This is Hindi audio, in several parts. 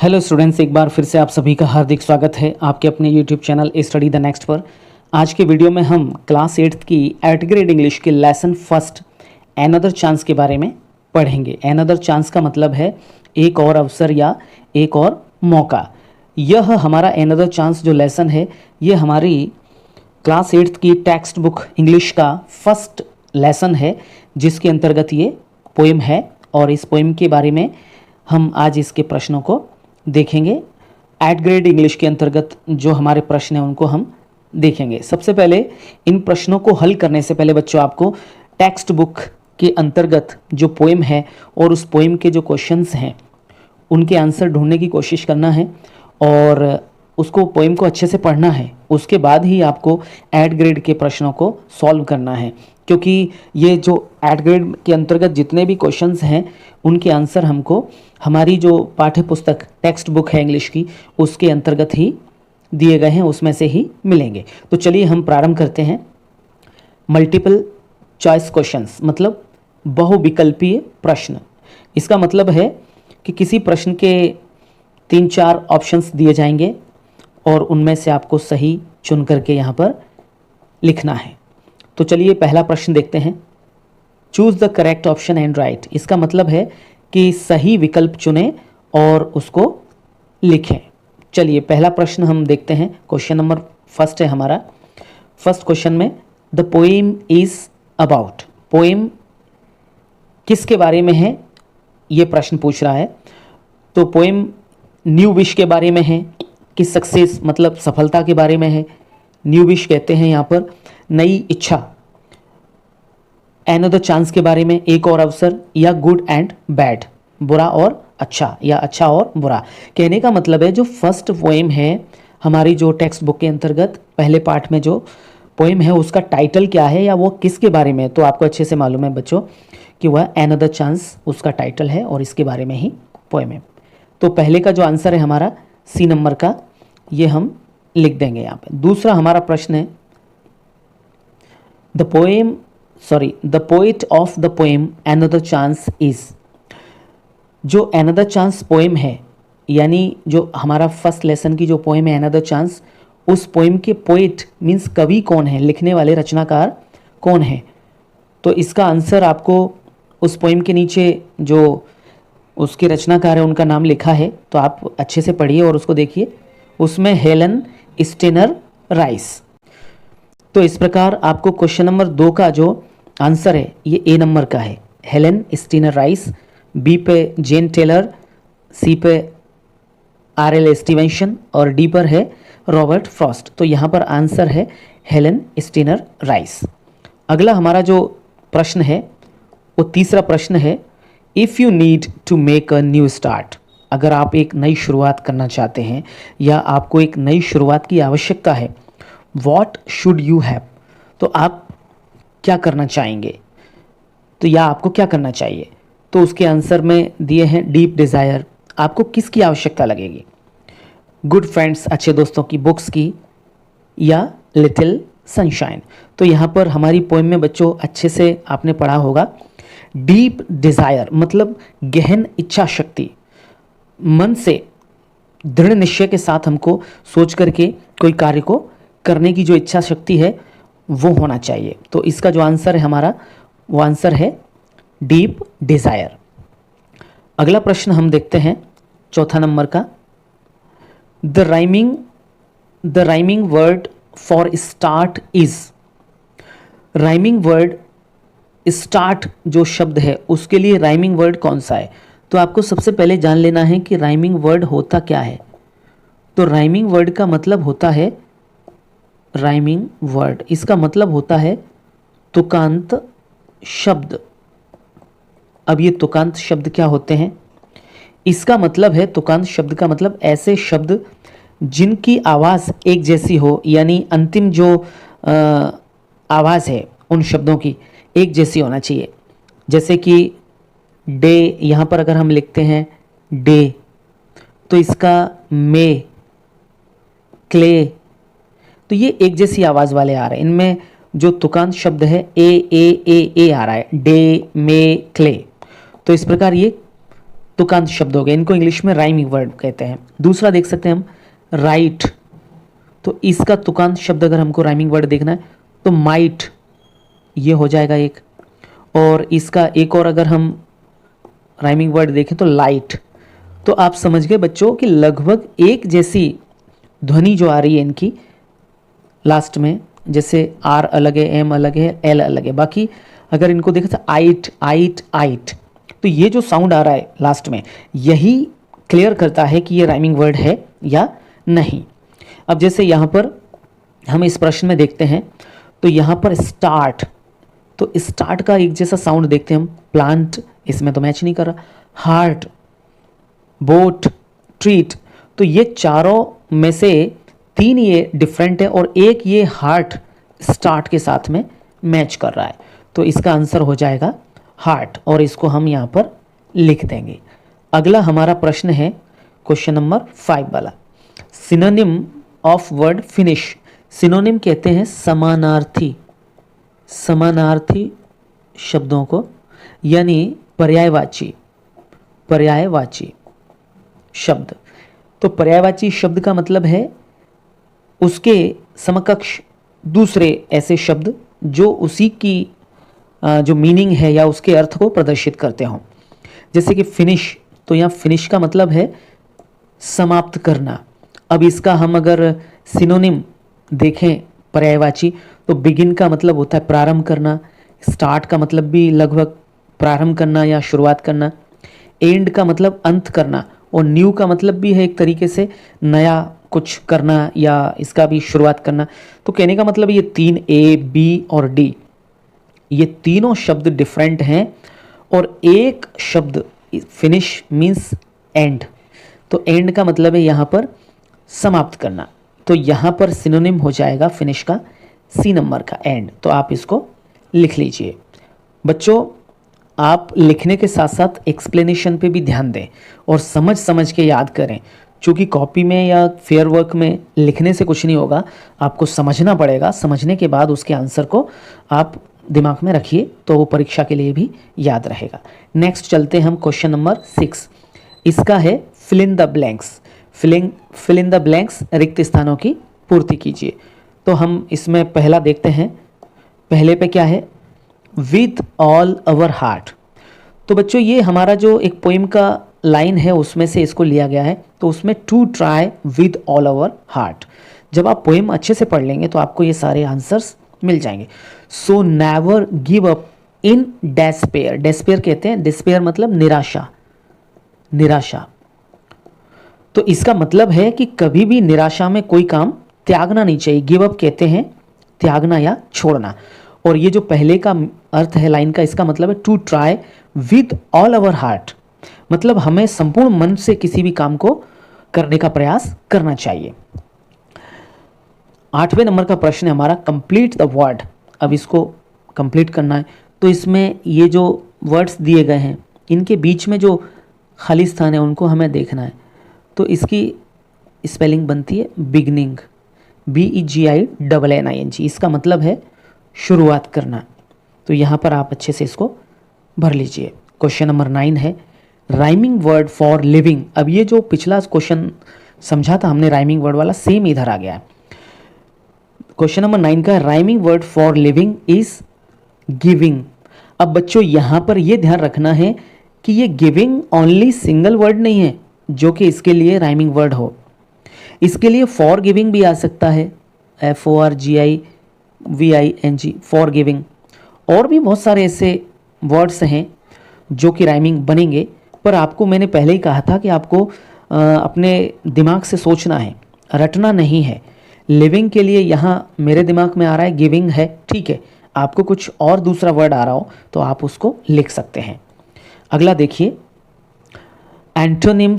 हेलो स्टूडेंट्स, एक बार फिर से आप सभी का हार्दिक स्वागत है आपके अपने YouTube channel study the next पर। आज के वीडियो में हम क्लास 8th की 8th ग्रेड इंग्लिश के लेसन फर्स्ट एनदर चांस के बारे में पढ़ेंगे। एनदर चांस का मतलब है एक और अवसर या एक और मौका। यह हमारा एनदर चांस जो लेसन है ये हमारी क्लास 8th की टेक्स्ट बुक इंग्लिश का फर्स्ट लेसन है, जिसके अंतर्गत ये पोएम है और इस पोएम के बारे में हम आज इसके प्रश्नों को देखेंगे। 8th ग्रेड इंग्लिश के अंतर्गत जो हमारे प्रश्न हैं उनको हम देखेंगे। सबसे पहले इन प्रश्नों को हल करने से पहले बच्चों आपको टेक्स्ट बुक के अंतर्गत जो पोएम है और उस पोएम के जो क्वेश्चंस हैं उनके आंसर ढूंढने की कोशिश करना है और उसको पोएम को अच्छे से पढ़ना है। उसके बाद ही आपको 8th ग्रेड के प्रश्नों को सॉल्व करना है, क्योंकि ये जो 8th ग्रेड के अंतर्गत जितने भी क्वेश्चंस हैं उनके आंसर हमको हमारी जो पाठ्य पुस्तक टेक्स्ट बुक है इंग्लिश की उसके अंतर्गत ही दिए गए हैं, उसमें से ही मिलेंगे। तो चलिए हम प्रारंभ करते हैं। मल्टीपल चॉइस क्वेश्चंस मतलब बहुविकल्पीय प्रश्न। इसका मतलब है कि किसी प्रश्न के 3-4 ऑप्शंस दिए जाएंगे और उनमें से आपको सही चुन करके यहाँ पर लिखना है। तो चलिए पहला प्रश्न देखते हैं। Choose the correct option and right. इसका मतलब है कि सही विकल्प चुनें और उसको लिखें। चलिए पहला प्रश्न हम देखते हैं। क्वेश्चन नंबर फर्स्ट है हमारा। फर्स्ट क्वेश्चन में the poem is about. Poem किसके बारे में है ये प्रश्न पूछ रहा है। तो पोएम न्यू विश के बारे में है कि सक्सेस मतलब सफलता के बारे में है। न्यू विश कहते हैं यहाँ पर नई इच्छा। एनदर चांस के बारे में एक और अवसर, या गुड एंड बैड बुरा और अच्छा या अच्छा और बुरा। कहने का मतलब है जो फर्स्ट पोएम है हमारी जो टेक्स्ट बुक के अंतर्गत पहले पार्ट में जो पोएम है उसका टाइटल क्या है या वो किसके बारे में है। तो आपको अच्छे से मालूम है बच्चों कि वह एनदर चांस उसका टाइटल है और इसके बारे में ही पोएम है। तो पहले का जो आंसर है हमारा सी नंबर का, ये हम लिख देंगे यहाँ पे। दूसरा हमारा प्रश्न है the poet of the poem another chance is. जो एनदर चांस पोएम है यानी जो हमारा फर्स्ट लेसन की जो पोएम है एनदर चांस, उस पोएम के पोएट मीन्स कवि कौन है, लिखने वाले रचनाकार कौन है। तो इसका आंसर आपको उस पोएम के नीचे जो उसके रचनाकार है उनका नाम लिखा है, तो आप अच्छे से पढ़िए और उसको देखिए। उसमें हेलन स्टेनर राइस। तो इस प्रकार आपको क्वेश्चन नंबर 2 का जो आंसर है ये ए नंबर का है, हेलन स्टीनर राइस। बी पे जेन टेलर, सी पे आर.एल. स्टीवेंसन और डी पर है रॉबर्ट फ्रॉस्ट। तो यहाँ पर आंसर है हेलन स्टीनर राइस। अगला हमारा जो प्रश्न है वो तीसरा प्रश्न है if you need to make a new start. अगर आप एक नई शुरुआत करना चाहते हैं या आपको एक नई शुरुआत की आवश्यकता है, व्हाट शुड यू हैव। तो आप क्या करना चाहेंगे, तो या आपको क्या करना चाहिए। तो उसके आंसर में दिए हैं डीप डिज़ायर। आपको किसकी आवश्यकता लगेगी, गुड फ्रेंड्स अच्छे दोस्तों की, बुक्स की, या लिटिल सनशाइन। तो यहाँ पर हमारी पोएम में बच्चों अच्छे से आपने पढ़ा होगा डीप डिज़ायर मतलब गहन इच्छा शक्ति। मन से दृढ़ निश्चय के साथ हमको सोच करके कोई कार्य को करने की जो इच्छा शक्ति है वो होना चाहिए। तो इसका जो आंसर है हमारा वो आंसर है डीप डिज़ायर। अगला प्रश्न हम देखते हैं चौथा नंबर का। The rhyming word for start is. Rhyming word start जो शब्द है उसके लिए राइमिंग वर्ड कौन सा है। तो आपको सबसे पहले जान लेना है कि राइमिंग वर्ड होता क्या है। तो राइमिंग वर्ड का मतलब होता है, राइमिंग वर्ड इसका मतलब होता है तुकांत शब्द। अब ये तुकांत शब्द क्या होते हैं, इसका मतलब है तुकांत शब्द का मतलब ऐसे शब्द जिनकी आवाज़ एक जैसी हो, यानी अंतिम जो आवाज़ है उन शब्दों की एक जैसी होना चाहिए। जैसे कि डे, यहाँ पर अगर हम लिखते हैं डे तो इसका मे, क्ले, तो ये एक जैसी आवाज़ वाले आ रहे हैं। इनमें जो तुकांत शब्द है ए आ रहा है, डे, मे, क्ले। तो इस प्रकार ये तुकांत शब्द हो गए, इनको इंग्लिश में राइमिंग वर्ड कहते हैं। दूसरा देख सकते हैं हम राइट, तो इसका तुकांत शब्द अगर हमको राइमिंग वर्ड देखना है तो माइट, ये हो जाएगा एक। और इसका एक और अगर हम राइमिंग वर्ड देखें तो लाइट। तो आप समझ गए बच्चों कि लगभग एक जैसी ध्वनि जो आ रही है इनकी लास्ट में, जैसे आर अलग है, एम अलग है, एल अलग है, बाकी अगर इनको देखें तो आइट आइट आइट, तो ये जो साउंड आ रहा है लास्ट में, यही क्लियर करता है कि ये राइमिंग वर्ड है या नहीं। अब जैसे यहाँ पर हम इस प्रश्न में देखते हैं तो यहाँ पर स्टार्ट, तो स्टार्ट का एक जैसा साउंड देखते हैं हम। प्लांट, इसमें तो मैच नहीं कर रहा। हार्ट, बोट, ट्रीट, तो ये चारों में से 3 ये डिफरेंट है और एक ये हार्ट स्टार्ट के साथ में मैच कर रहा है, तो इसका आंसर हो जाएगा हार्ट, और इसको हम यहाँ पर लिख देंगे। अगला हमारा प्रश्न है क्वेश्चन नंबर 5 वाला, synonym of word finish. Synonym कहते हैं समानार्थी, समानार्थी शब्दों को, यानी पर्यायवाची, पर्यायवाची शब्द। तो पर्यायवाची शब्द का मतलब है उसके समकक्ष दूसरे ऐसे शब्द जो उसी की जो मीनिंग है या उसके अर्थ को प्रदर्शित करते हों। जैसे कि फिनिश, तो यहाँ फिनिश का मतलब है समाप्त करना। अब इसका हम अगर सिनोनिम देखें पर्यायवाची, तो बिगिन का मतलब होता है प्रारंभ करना, स्टार्ट का मतलब भी लगभग प्रारंभ करना या शुरुआत करना, एंड का मतलब अंत करना, और न्यू का मतलब भी है एक तरीके से नया कुछ करना या इसका भी शुरुआत करना। तो कहने का मतलब ये 3 ए, बी और डी, ये तीनों शब्द डिफरेंट हैं और एक शब्द फिनिश मीन्स एंड, तो एंड का मतलब है यहाँ पर समाप्त करना। तो यहाँ पर सिनोनिम हो जाएगा फिनिश का सी नंबर का एंड, तो आप इसको लिख लीजिए। बच्चों आप लिखने के साथ साथ एक्सप्लेनेशन पे भी ध्यान दें और समझ समझ के याद करें, क्योंकि कॉपी में या फेयर वर्क में लिखने से कुछ नहीं होगा, आपको समझना पड़ेगा। समझने के बाद उसके आंसर को आप दिमाग में रखिए तो वो परीक्षा के लिए भी याद रहेगा। नेक्स्ट चलते हैं हम क्वेश्चन नंबर 6, इसका है fill in the blanks. Fill in the blanks, रिक्त स्थानों की पूर्ति कीजिए। तो हम इसमें पहला देखते हैं, पहले पे क्या है, विद ऑल अवर हार्ट। तो बच्चों ये हमारा जो एक पोइम का लाइन है उसमें से इसको लिया गया है, तो उसमें to try with all our heart. जब आप पोइम अच्छे से पढ़ लेंगे तो आपको ये सारे आंसर्स मिल जाएंगे। So never give up in despair. Despair कहते हैं, डिस्पेयर मतलब निराशा, निराशा। तो इसका मतलब है कि कभी भी निराशा में कोई काम त्यागना नहीं चाहिए। गिव अप कहते हैं त्यागना या छोड़ना। और ये जो पहले का अर्थ है लाइन का, इसका मतलब है to try with all our heart, मतलब हमें संपूर्ण मन से किसी भी काम को करने का प्रयास करना चाहिए। 8वें नंबर का प्रश्न है हमारा, कंप्लीट द वर्ड। अब इसको कंप्लीट करना है, तो इसमें ये जो वर्ड्स दिए गए हैं इनके बीच में जो खाली स्थान है उनको हमें देखना है। तो इसकी स्पेलिंग बनती है बिगनिंग, BEGINNING। इसका मतलब है शुरुआत करना। तो यहाँ पर आप अच्छे से इसको भर लीजिए। क्वेश्चन नंबर 9 है, राइमिंग वर्ड फॉर लिविंग। अब ये जो पिछला क्वेश्चन समझा था हमने राइमिंग वर्ड वाला, सेम इधर आ गया है। क्वेश्चन नंबर 9 का rhyming word for living is giving. अब बच्चों यहाँ पर ये ध्यान रखना है कि ये गिविंग ओनली सिंगल वर्ड नहीं है जो कि इसके लिए राइमिंग वर्ड हो। इसके लिए फॉर गिविंग भी आ सकता है, FORGIVING, फॉर गिविंग। और भी बहुत सारे ऐसे वर्ड्स हैं जो कि राइमिंग बनेंगे, पर आपको मैंने पहले ही कहा था कि आपको अपने दिमाग से सोचना है, रटना नहीं है। लिविंग के लिए यहाँ मेरे दिमाग में आ रहा है गिविंग है, ठीक है। आपको कुछ और दूसरा वर्ड आ रहा हो तो आप उसको लिख सकते हैं। अगला देखिए, एंटोनिम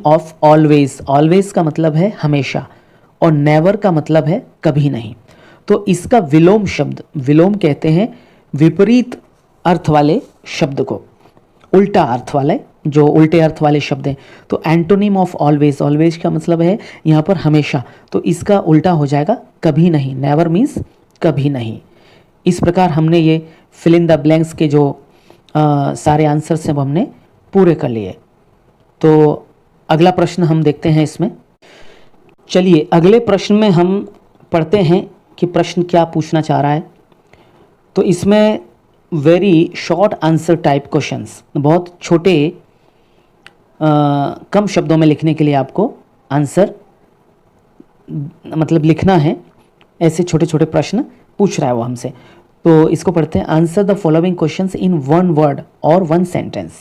ऑफ ऑलवेज। ऑलवेज का मतलब है हमेशा और नेवर का मतलब है कभी नहीं। तो इसका विलोम शब्द, विलोम कहते हैं विपरीत अर्थ वाले शब्द को, उल्टा अर्थ वाले, जो उल्टे अर्थ वाले शब्द हैं। तो एंटोनिम ऑफ ऑलवेज, ऑलवेज का मतलब है यहाँ पर हमेशा, तो इसका उल्टा हो जाएगा कभी नहीं। नेवर मीन्स कभी नहीं। इस प्रकार हमने ये फिल इन द ब्लैंक्स के जो सारे आंसर्स हैं वो हमने पूरे कर लिए। तो अगला प्रश्न हम देखते हैं इसमें। चलिए अगले प्रश्न में हम पढ़ते हैं कि प्रश्न क्या पूछना चाह रहा है। तो इसमें very short answer type questions, बहुत छोटे कम शब्दों में लिखने के लिए आपको आंसर मतलब लिखना है, ऐसे छोटे छोटे प्रश्न पूछ रहा है वो हमसे। तो इसको पढ़ते हैं। Answer the following questions in one word और वन सेंटेंस।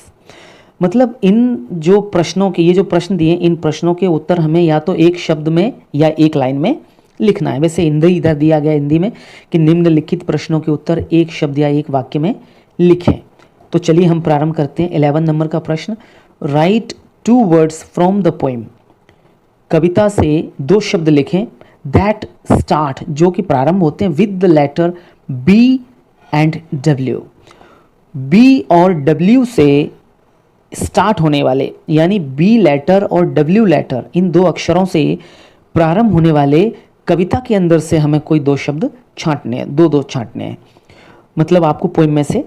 मतलब इन जो प्रश्नों के, ये जो प्रश्न दिए, इन प्रश्नों के उत्तर हमें या तो एक शब्द में या एक लाइन में लिखना है। वैसे हिंदी इधर दिया गया हिंदी में कि निम्नलिखित प्रश्नों के उत्तर एक शब्द या एक वाक्य में लिखें। तो चलिए हम प्रारंभ करते हैं। 11 नंबर का प्रश्न, write 2 words from the poem. कविता से 2 शब्द लिखें दैट स्टार्ट, जो कि प्रारंभ होते हैं with the letter B and W. B और डब्ल्यू से स्टार्ट होने वाले, यानी बी लेटर और डब्ल्यू लेटर, इन 2 अक्षरों से प्रारंभ होने वाले कविता के अंदर से हमें कोई 2 शब्द छांटने हैं, 2 छांटने हैं। मतलब आपको पोइम में से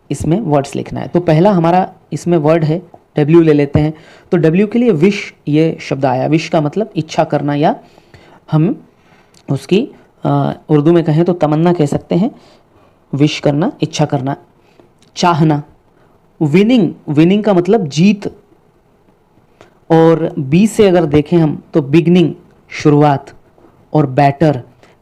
इसमें वर्ड्स लिखना है। तो पहला हमारा इसमें वर्ड है, डब्ल्यू ले लेते हैं। तो डब्ल्यू के लिए विश ये शब्द आया। विश का मतलब इच्छा करना, या हम उसकी उर्दू में कहें तो तमन्ना कह सकते हैं। विश करना, इच्छा करना, चाहना। विनिंग, विनिंग का मतलब जीत। और बी से अगर देखें हम तो बिगनिंग, शुरुआत। और बैटर,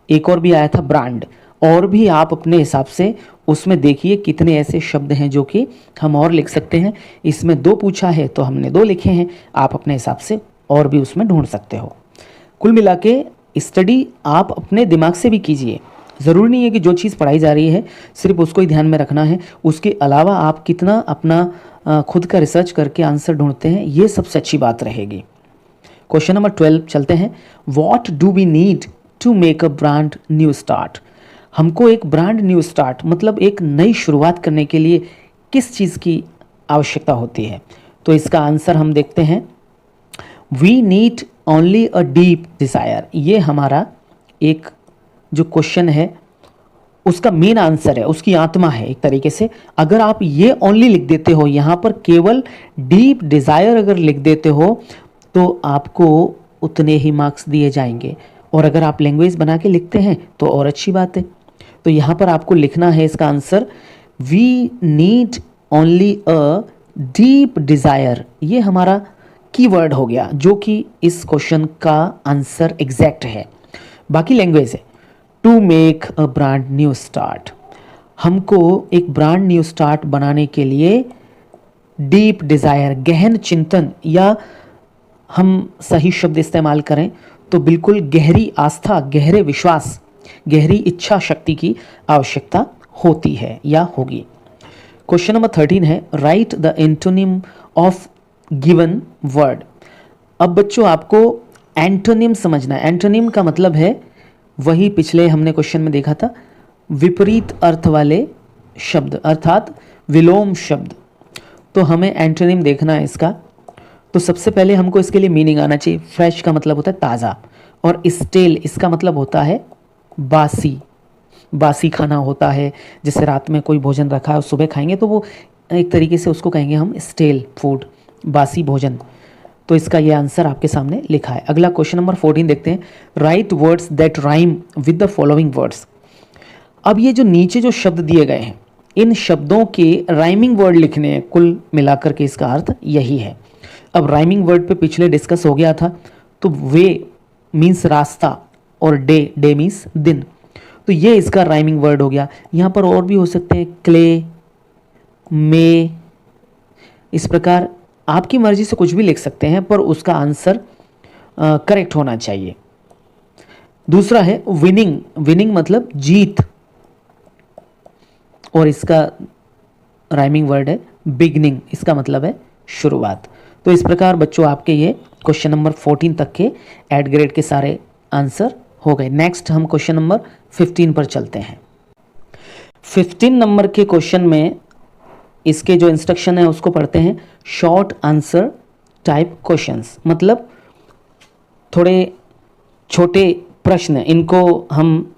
एक और भी आया था ब्रांड। और भी आप अपने हिसाब से उसमें देखिए कितने ऐसे शब्द हैं जो कि हम और लिख सकते हैं। इसमें 2 पूछा है तो हमने 2 लिखे हैं, आप अपने हिसाब से और भी उसमें ढूंढ सकते हो। कुल मिला के स्टडी आप अपने दिमाग से भी कीजिए। ज़रूरी नहीं है कि जो चीज़ पढ़ाई जा रही है सिर्फ उसको ही ध्यान में रखना है। उसके अलावा आप कितना अपना खुद का रिसर्च करके आंसर ढूंढते हैं, ये सबसे अच्छी बात रहेगी। क्वेश्चन नंबर 12 चलते हैं। What do we need to make a brand new start. हमको एक ब्रांड न्यू स्टार्ट मतलब एक नई शुरुआत करने के लिए किस चीज़ की आवश्यकता होती है। तो इसका आंसर हम देखते हैं। We need only a deep desire. ये हमारा एक जो क्वेश्चन है उसका मेन आंसर है, उसकी आत्मा है एक तरीके से। अगर आप ये ओनली लिख देते हो, यहाँ पर केवल डीप डिज़ायर अगर लिख देते हो तो आपको उतने ही मार्क्स दिए जाएंगे। और अगर आप लैंग्वेज बना के लिखते हैं तो और अच्छी बात है। तो यहाँ पर आपको लिखना है इसका answer, we need only a deep desire. ये हमारा कीवर्ड हो गया जो कि इस क्वेश्चन का आंसर एग्जैक्ट है। बाकी लैंग्वेज है to make a brand new start. हमको एक ब्रांड न्यू स्टार्ट बनाने के लिए डीप डिज़ायर, गहन चिंतन, या हम सही शब्द इस्तेमाल करें तो बिल्कुल गहरी आस्था, गहरे विश्वास, गहरी इच्छा शक्ति की आवश्यकता होती है या होगी। क्वेश्चन नंबर 13 है, right the antonym of given word. अब बच्चों आपको एंटोनिम समझना है। एंटोनिम का मतलब है वही पिछले हमने क्वेश्चन में देखा था, विपरीत अर्थ वाले शब्द, अर्थात विलोम शब्द। तो हमें एंटोनिम देखना है इसका। तो सबसे पहले हमको इसके लिए मीनिंग आना चाहिए। फ्रेश का मतलब होता है ताज़ा, और स्टेल इसका मतलब होता है बासी। बासी खाना होता है, जैसे रात में कोई भोजन रखा है सुबह खाएंगे तो वो एक तरीके से उसको कहेंगे हम स्टेल फूड, बासी भोजन। तो इसका ये आंसर आपके सामने लिखा है। अगला क्वेश्चन नंबर 14 देखते हैं। Right words that rhyme with the following words. अब ये जो नीचे जो शब्द दिए गए हैं, इन शब्दों के राइमिंग वर्ड लिखने हैं। कुल मिलाकर के इसका अर्थ यही है। अब राइमिंग वर्ड पे पिछले डिस्कस हो गया था। तो वे मीन्स रास्ता और डे, डे मीन्स दिन। तो ये इसका राइमिंग वर्ड हो गया। यहाँ पर और भी हो सकते हैं, क्ले, मे, इस प्रकार आपकी मर्जी से कुछ भी लिख सकते हैं, पर उसका आंसर करेक्ट होना चाहिए। दूसरा है विनिंग। विनिंग मतलब जीत, और इसका राइमिंग वर्ड है बिगनिंग, इसका मतलब है शुरुआत। तो इस प्रकार बच्चों आपके ये क्वेश्चन नंबर 14 तक के एड ग्रेड के सारे आंसर हो गए। नेक्स्ट हम क्वेश्चन नंबर 15 पर चलते हैं। 15 नंबर के क्वेश्चन में इसके जो इंस्ट्रक्शन है उसको पढ़ते हैं। शॉर्ट आंसर टाइप क्वेश्चंस, मतलब थोड़े छोटे प्रश्न, इनको हम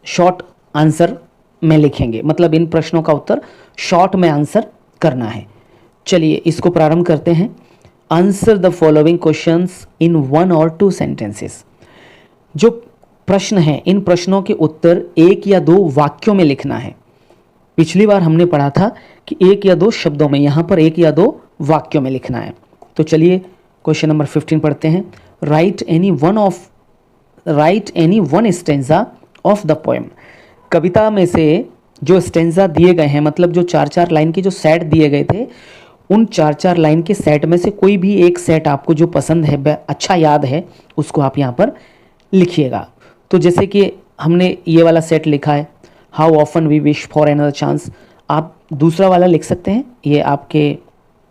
शॉर्ट आंसर में लिखेंगे। मतलब इन प्रश्नों का उत्तर शॉर्ट में आंसर करना है। चलिए इसको प्रारंभ करते हैं। Answer the following questions in 1 और 2 सेंटेंसेस। जो प्रश्न हैं इन प्रश्नों के उत्तर 1 या 2 वाक्यों में लिखना है। पिछली बार हमने पढ़ा था कि 1 या 2 शब्दों में, यहाँ पर 1 या 2 वाक्यों में लिखना है। तो चलिए क्वेश्चन नंबर 15 पढ़ते हैं। Write any one stanza of the poem. कविता में से जो स्टेंजा दिए गए हैं, मतलब जो 4-4 लाइन के जो सेट दिए गए थे, उन 4-4 लाइन के सेट में से कोई भी एक सेट आपको जो पसंद है, अच्छा याद है, उसको आप यहाँ पर लिखिएगा। तो जैसे कि हमने ये वाला सेट लिखा है, how often we wish for another chance. आप दूसरा वाला लिख सकते हैं, ये आपके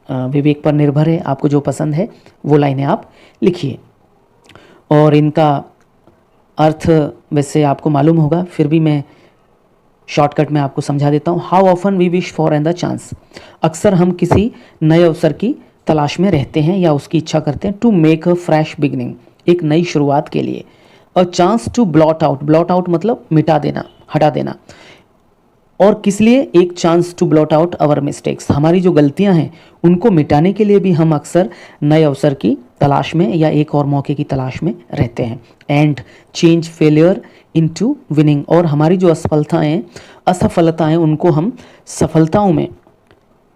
विवेक पर निर्भर है, आपको जो पसंद है वो लाइनें आप लिखिए। और इनका अर्थ वैसे आपको मालूम होगा, फिर भी मैं शॉर्टकट में आपको समझा देता हूँ। How often we wish for another chance. अक्सर हम किसी नए अवसर की तलाश में रहते हैं या उसकी इच्छा करते हैं। To make a fresh beginning, एक नई शुरुआत के लिए। A chance to blot out, blot out मतलब मिटा देना, हटा देना। और किस लिए? एक chance to blot out our mistakes, हमारी जो गलतियां हैं उनको मिटाने के लिए भी हम अक्सर नए अवसर की तलाश में या एक और मौके की तलाश में रहते हैं। And change failure into winning, और हमारी जो असफलताएं उनको हम सफलताओं में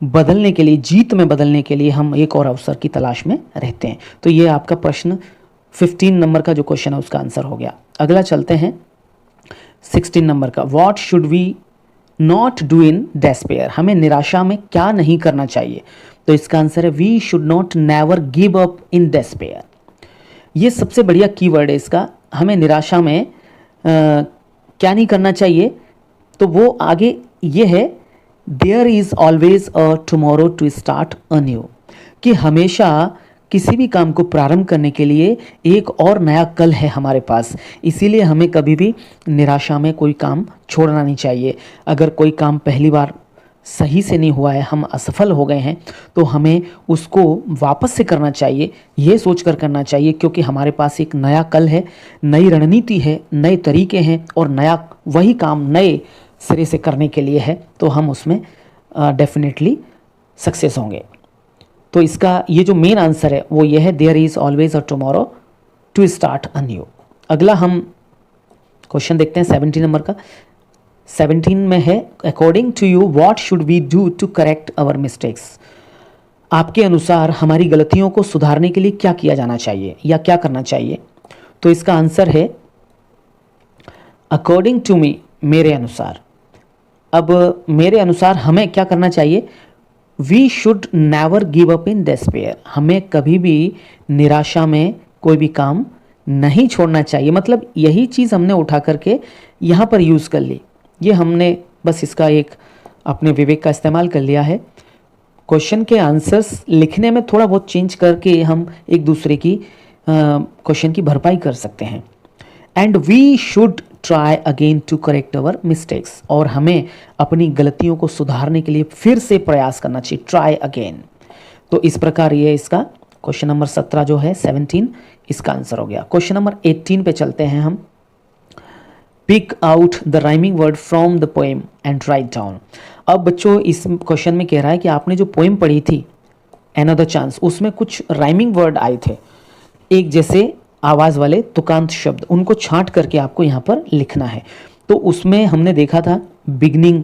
बदलने के लिए, जीत में बदलने के लिए हम एक और अवसर की तलाश में रहते हैं। तो ये आपका प्रश्न 15 नंबर का जो क्वेश्चन है उसका आंसर हो गया। अगला चलते हैं 16 नंबर का। What should we not do in despair, हमें निराशा में क्या नहीं करना चाहिए? तो इसका आंसर है we should not never give up in despair. ये सबसे बढ़िया कीवर्ड है इसका। हमें निराशा में क्या नहीं करना चाहिए? तो वो आगे ये है, there is always a tomorrow to start a new, कि हमेशा किसी भी काम को प्रारंभ करने के लिए एक और नया कल है हमारे पास। इसीलिए हमें कभी भी निराशा में कोई काम छोड़ना नहीं चाहिए। अगर कोई काम पहली बार सही से नहीं हुआ है, हम असफल हो गए हैं, तो हमें उसको वापस से करना चाहिए, ये सोचकर करना चाहिए, क्योंकि हमारे पास एक नया कल है, नई रणनीति है, नए तरीके हैं, और नया वही काम नए सिरे से करने के लिए है, तो हम उसमें डेफिनेटली सक्सेस होंगे। तो इसका ये जो मेन आंसर है वो ये है, there is always a tomorrow to start a new. अगला हम क्वेश्चन देखते हैं 17 नंबर का। 17 में है, according to you what should we do to correct our mistakes. आपके अनुसार हमारी गलतियों को सुधारने के लिए क्या किया जाना चाहिए या क्या करना चाहिए? तो इसका आंसर है अकॉर्डिंग टू मी, मेरे अनुसार। अब मेरे अनुसार हमें क्या करना चाहिए? We should never give up in despair, हमें कभी भी निराशा में कोई भी काम नहीं छोड़ना चाहिए। मतलब यही चीज़ हमने उठा करके यहाँ पर यूज़ कर ली। ये हमने बस इसका एक अपने विवेक का इस्तेमाल कर लिया है। क्वेश्चन के आंसर्स लिखने में थोड़ा बहुत चेंज करके हम एक दूसरे की क्वेश्चन की भरपाई कर सकते हैं। And we should try again to correct our mistakes, और हमें अपनी गलतियों को सुधारने के लिए फिर से प्रयास करना चाहिए, ट्राई अगेन। तो इस प्रकार ये इसका क्वेश्चन नंबर 17 जो है 17 इसका आंसर हो गया। क्वेश्चन नंबर 18 पे चलते हैं हम। Pick out the rhyming word from the poem and write down. अब बच्चों इस क्वेश्चन में कह रहा है कि आपने जो पोएम पढ़ी थी अनदर चांस, उसमें कुछ राइमिंग वर्ड आए थे, एक जैसे आवाज़ वाले तुकांत शब्द, उनको छांट करके आपको यहाँ पर लिखना है। तो उसमें हमने देखा था बिगनिंग,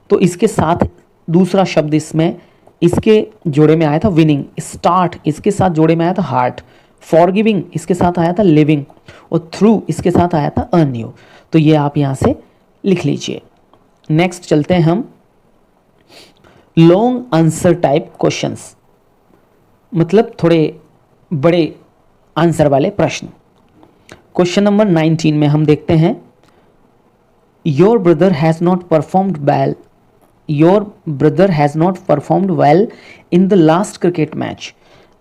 तो इसके साथ दूसरा शब्द इसमें इसके जोड़े में आया था विनिंग। स्टार्ट इसके साथ जोड़े में आया था हार्ट। फॉरगिविंग इसके साथ आया था लिविंग, और थ्रू इसके साथ आया था अ न्यू। तो ये आप यहाँ से लिख लीजिए। नेक्स्ट चलते हैं हम लॉन्ग आंसर टाइप क्वेश्चंस, मतलब थोड़े बड़े आंसर वाले प्रश्न। क्वेश्चन नंबर 19 में हम देखते हैं, your brother has not performed well in the last cricket match.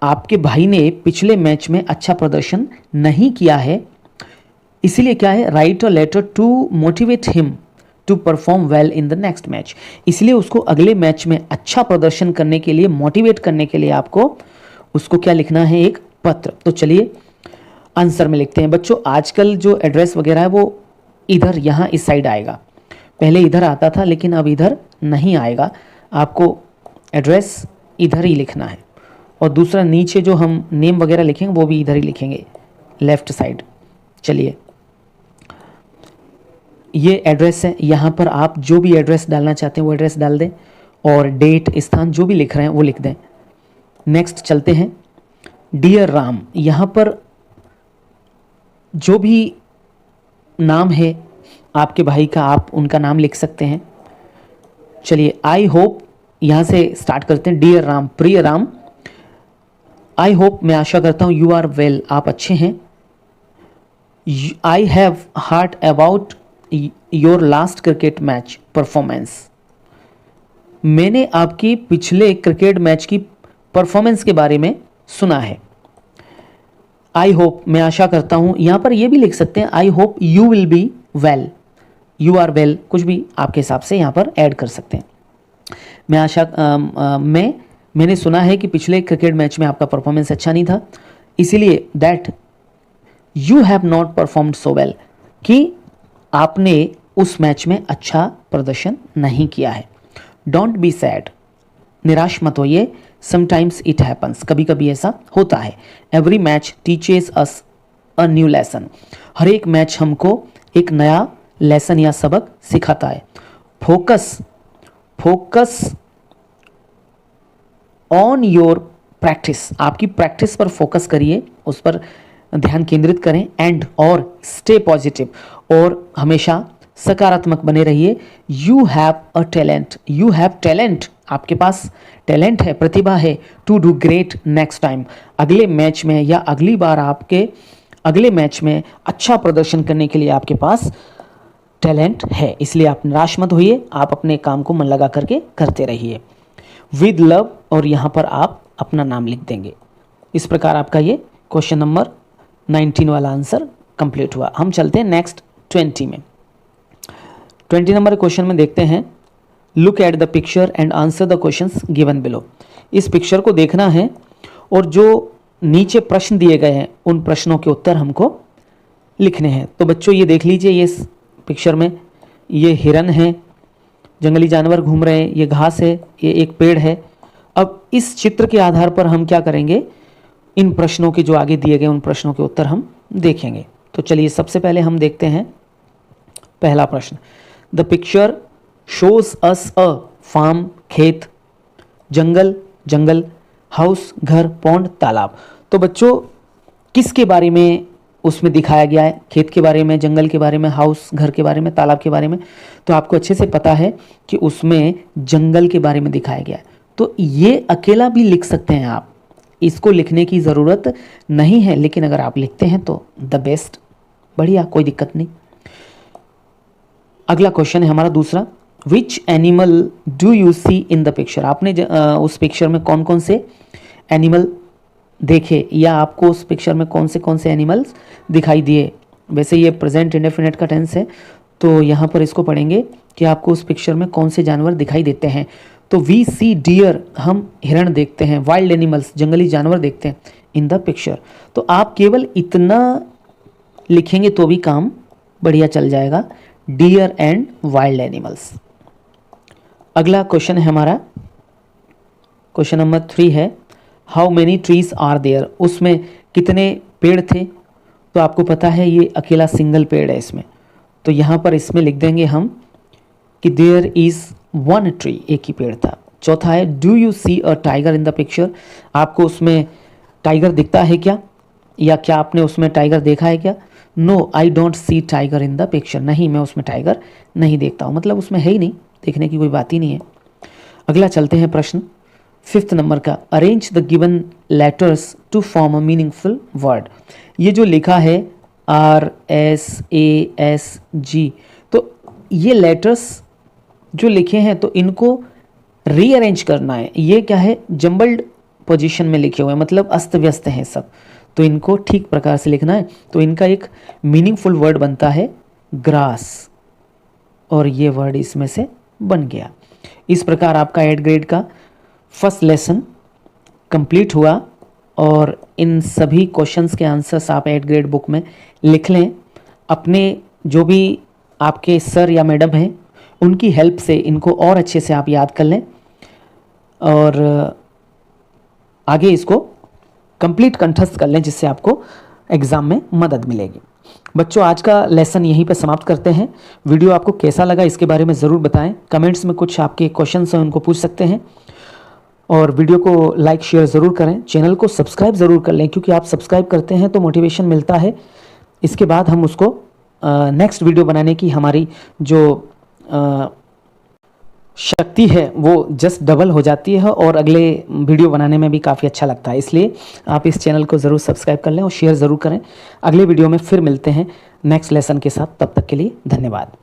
आपके भाई ने पिछले मैच में अच्छा प्रदर्शन नहीं किया है, इसीलिए क्या है, write a letter to motivate him to perform well in the next match. इसलिए उसको अगले मैच में अच्छा प्रदर्शन करने के लिए, मोटिवेट करने के लिए आपको उसको क्या लिखना है, एक पत्र। तो चलिए आंसर में लिखते हैं। बच्चों आजकल जो एड्रेस वगैरह है वो इधर यहाँ इस साइड आएगा, पहले इधर आता था लेकिन अब इधर नहीं आएगा। आपको एड्रेस इधर ही लिखना है, और दूसरा नीचे जो हम नेम वगैरह लिखेंगे वो भी इधर ही लिखेंगे, लेफ्ट साइड। चलिए, ये एड्रेस है, यहाँ पर आप जो भी एड्रेस डालना चाहते हैं वो एड्रेस डाल दें, और डेट, स्थान जो भी लिख रहे हैं वो लिख दें। नेक्स्ट चलते हैं, डियर राम, यहाँ पर जो भी नाम है आपके भाई का, आप उनका नाम लिख सकते हैं। चलिए, आई होप, यहाँ से स्टार्ट करते हैं। डियर राम, प्रिय राम, आई होप, मैं आशा करता हूँ, यू आर वेल, आप अच्छे हैं। I have heard about your last cricket match performance, मैंने आपकी पिछले क्रिकेट मैच की परफॉर्मेंस के बारे में सुना है। आई होप, मैं आशा करता हूँ, यहाँ पर ये भी लिख सकते हैं, I hope you will be well, you are well, कुछ भी आपके हिसाब से यहाँ पर ऐड कर सकते हैं। मैं आशा मैंने सुना है कि पिछले क्रिकेट मैच में आपका परफॉर्मेंस अच्छा नहीं था, इसीलिए that you have not performed so well, कि आपने उस मैच में अच्छा प्रदर्शन नहीं किया है। डोंट बी सैड, निराश मत होइए, समटाइम्स इट हैपन्स, कभी कभी ऐसा होता है। Every match teaches us a new lesson, हर एक मैच हमको एक नया लेसन या सबक सिखाता है। फोकस ऑन योर प्रैक्टिस, आपकी प्रैक्टिस पर फोकस करिए, उस पर ध्यान केंद्रित करें। एंड, और स्टे पॉजिटिव, और हमेशा सकारात्मक बने रहिए। You have a talent, you have talent, आपके पास टैलेंट है, प्रतिभा है। To do great next time, अगले मैच में या अगली बार आपके अगले मैच में अच्छा प्रदर्शन करने के लिए आपके पास टैलेंट है, इसलिए आप निराश मत होइए, आप अपने काम को मन लगा करके करते रहिए। विद लव, और यहाँ पर आप अपना नाम लिख देंगे। इस प्रकार आपका ये क्वेश्चन नंबर 19 वाला आंसर कंप्लीट हुआ। हम चलते हैं नेक्स्ट 20 में। 20 नंबर क्वेश्चन में देखते हैं, look at the picture and answer the questions given below. इस पिक्चर को देखना है और जो नीचे प्रश्न दिए गए हैं उन प्रश्नों के उत्तर हमको लिखने हैं। तो बच्चों ये देख लीजिए, ये पिक्चर में ये हिरन है, जंगली जानवर घूम रहे हैं, ये घास है, ये एक पेड़ है। अब इस चित्र के आधार पर हम क्या करेंगे, इन प्रश्नों के जो आगे दिए गए उन प्रश्नों के उत्तर हम देखेंगे। तो चलिए, सबसे पहले हम देखते हैं पहला प्रश्न। The picture shows us a farm, खेत, जंगल, हाउस, घर, पौंड, तालाब। तो बच्चों किसके बारे में उसमें दिखाया गया है? खेत के बारे में, जंगल के बारे में, हाउस, घर के बारे में, तालाब के बारे में। तो आपको अच्छे से पता है कि उसमें जंगल के बारे में दिखाया गया है। तो ये अकेला भी लिख सकते हैं आप, इसको लिखने की ज़रूरत नहीं है, लेकिन अगर आप लिखते हैं तो द बेस्ट, बढ़िया, कोई दिक्कत नहीं। अगला क्वेश्चन है हमारा दूसरा, which animal do you see in the picture. आपने उस पिक्चर में कौन कौन से एनिमल देखे, या आपको उस पिक्चर में कौन से एनिमल्स दिखाई दिए। वैसे ये प्रेजेंट इंडेफिनिट का टेंस है, तो यहाँ पर इसको पढ़ेंगे कि आपको उस पिक्चर में कौन से जानवर दिखाई देते हैं। तो वी सी डियर, हम हिरण देखते हैं। वाइल्ड एनिमल्स, जंगली जानवर देखते हैं इन द पिक्चर। तो आप केवल इतना लिखेंगे तो भी काम बढ़िया चल जाएगा, डियर एंड वाइल्ड एनिमल्स। अगला क्वेश्चन है हमारा, क्वेश्चन नंबर 3 है, how many trees are there. उसमें कितने पेड़ थे? तो आपको पता है ये अकेला सिंगल पेड़ है इसमें, तो यहाँ पर इसमें लिख देंगे हम कि देयर इज़ वन ट्री, एक ही पेड़ था। चौथा है, do you see a tiger in the picture. आपको उसमें टाइगर दिखता है क्या, या क्या आपने उसमें टाइगर देखा है क्या? No, I don't see tiger in the picture. नहीं, मैं उसमें टाइगर नहीं देखता हूँ, मतलब उसमें है ही नहीं, देखने की कोई बात ही नहीं है। अगला चलते हैं प्रश्न 5th नंबर का, arrange the given letters to form a meaningful word. ये जो लिखा है RSASG, तो ये लेटर्स जो लिखे हैं तो इनको रीअरेंज करना है। ये क्या है, जंबल्ड पोजीशन में लिखे हुए हैं, मतलब अस्त व्यस्त हैं सब, तो इनको ठीक प्रकार से लिखना है। तो इनका एक मीनिंगफुल वर्ड बनता है ग्रास, और ये वर्ड इसमें से बन गया। इस प्रकार आपका 8th ग्रेड का फर्स्ट लेसन कंप्लीट हुआ, और इन सभी क्वेश्चंस के आंसर्स आप 8th ग्रेड बुक में लिख लें। अपने जो भी आपके सर या मैडम हैं उनकी हेल्प से इनको और अच्छे से आप याद कर लें, और आगे इसको कंप्लीट कंठस्थ कर लें, जिससे आपको एग्ज़ाम में मदद मिलेगी। बच्चों, आज का लेसन यहीं पर समाप्त करते हैं। वीडियो आपको कैसा लगा इसके बारे में ज़रूर बताएं। कमेंट्स में कुछ आपके क्वेश्चंस हैं उनको पूछ सकते हैं, और वीडियो को लाइक शेयर ज़रूर करें। चैनल को सब्सक्राइब ज़रूर कर लें, क्योंकि आप सब्सक्राइब करते हैं तो मोटिवेशन मिलता है। इसके बाद हम उसको नेक्स्ट वीडियो बनाने की हमारी जो शक्ति है वो जस्ट डबल हो जाती है, और अगले वीडियो बनाने में भी काफ़ी अच्छा लगता है। इसलिए आप इस चैनल को ज़रूर सब्सक्राइब कर लें और शेयर ज़रूर करें। अगले वीडियो में फिर मिलते हैं नेक्स्ट लेसन के साथ। तब तक के लिए धन्यवाद।